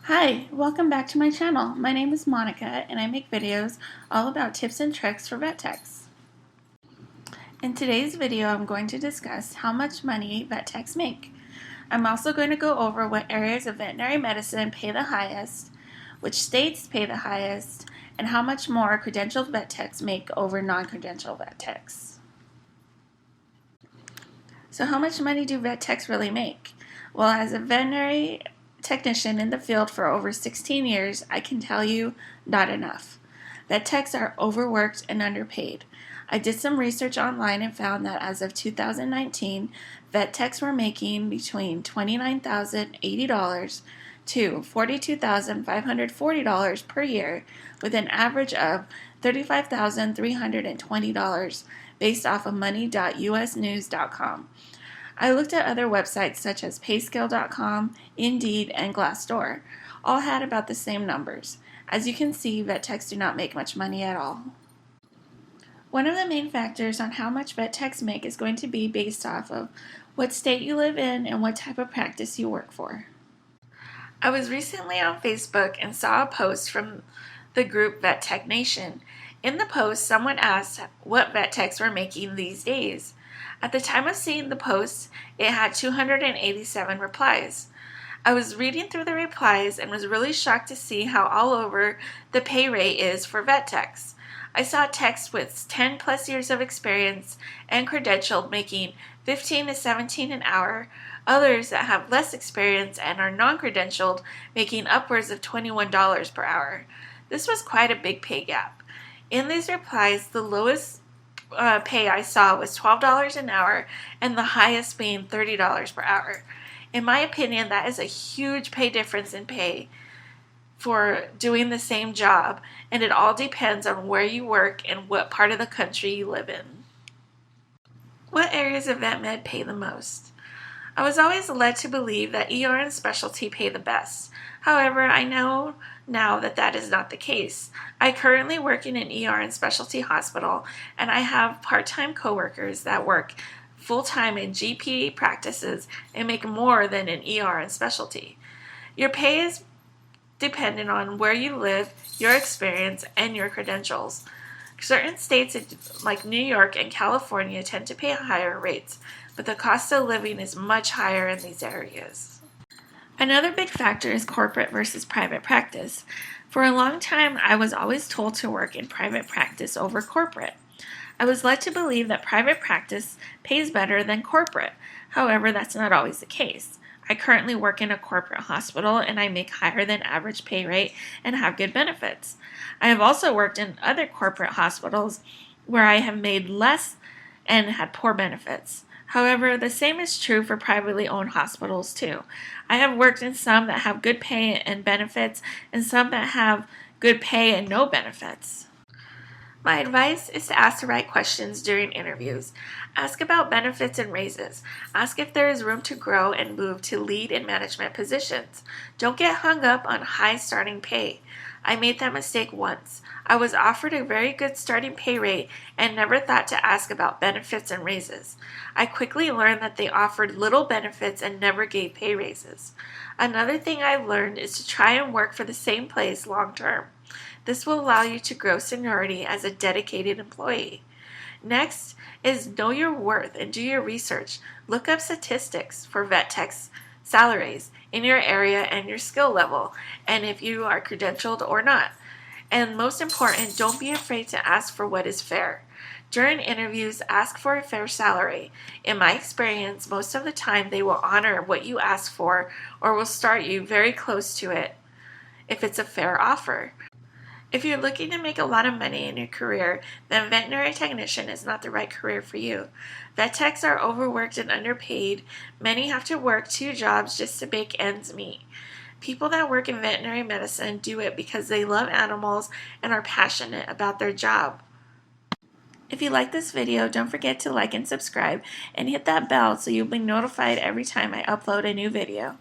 Hi, welcome back to my channel. My name is Monica and I make videos all about tips and tricks for vet techs. In today's video, I'm going to discuss how much money vet techs make. I'm also going to go over what areas of veterinary medicine pay the highest, which states pay the highest, and how much more credentialed vet techs make over non-credentialed vet techs. So how much money do vet techs really make? Well, as a veterinary technician in the field for over 16 years, I can tell you not enough. Vet techs are overworked and underpaid. I did some research online and found that as of 2019, vet techs were making between $29,080 to $42,540 per year, with an average of $35,320 based off of money.usnews.com. I looked at other websites such as payscale.com, Indeed, and Glassdoor. All had about the same numbers. As you can see, vet techs do not make much money at all. One of the main factors on how much vet techs make is going to be based off of what state you live in and what type of practice you work for. I was recently on Facebook and saw a post from the group Vet Tech Nation. In the post, someone asked what vet techs were making these days. At the time of seeing the post, it had 287 replies. I was reading through the replies and was really shocked to see how all over the pay rate is for vet techs. I saw techs with 10 plus years of experience and credentialed making $15 to $17 an hour, others that have less experience and are non-credentialed making upwards of $21 per hour. This was quite a big pay gap. In these replies, the lowest pay I saw was $12 an hour and the highest being $30 per hour. In my opinion, that is a huge pay difference in pay for doing the same job, and it all depends on where you work and what part of the country you live in. What areas of vet med pay the most? I was always led to believe that ER and specialty pay the best. However, I know now that that is not the case. I currently work in an ER and specialty hospital, and I have part-time coworkers that work full-time in GP practices and make more than an ER and specialty. Your pay is dependent on where you live, your experience, and your credentials. Certain states like New York and California tend to pay higher rates, but the cost of living is much higher in these areas. Another big factor is corporate versus private practice. For a long time, I was always told to work in private practice over corporate. I was led to believe that private practice pays better than corporate. However, that's not always the case. I currently work in a corporate hospital and I make higher than average pay rate and have good benefits. I have also worked in other corporate hospitals where I have made less and had poor benefits. However, the same is true for privately owned hospitals too. I have worked in some that have good pay and benefits and some that have good pay and no benefits. My advice is to ask the right questions during interviews. Ask about benefits and raises. Ask if there is room to grow and move to lead and management positions. Don't get hung up on high starting pay. I made that mistake once. I was offered a very good starting pay rate and never thought to ask about benefits and raises. I quickly learned that they offered little benefits and never gave pay raises. Another thing I've learned is to try and work for the same place long term. This will allow you to grow seniority as a dedicated employee. Next is know your worth and do your research. Look up statistics for vet techs' salaries in your area and your skill level, and if you are credentialed or not. And most important, don't be afraid to ask for what is fair. During interviews, ask for a fair salary. In my experience, most of the time they will honor what you ask for or will start you very close to it if it's a fair offer. If you're looking to make a lot of money in your career, then veterinary technician is not the right career for you. Vet techs are overworked and underpaid. Many have to work 2 jobs just to make ends meet. People that work in veterinary medicine do it because they love animals and are passionate about their job. If you like this video, don't forget to like and subscribe and hit that bell so you'll be notified every time I upload a new video.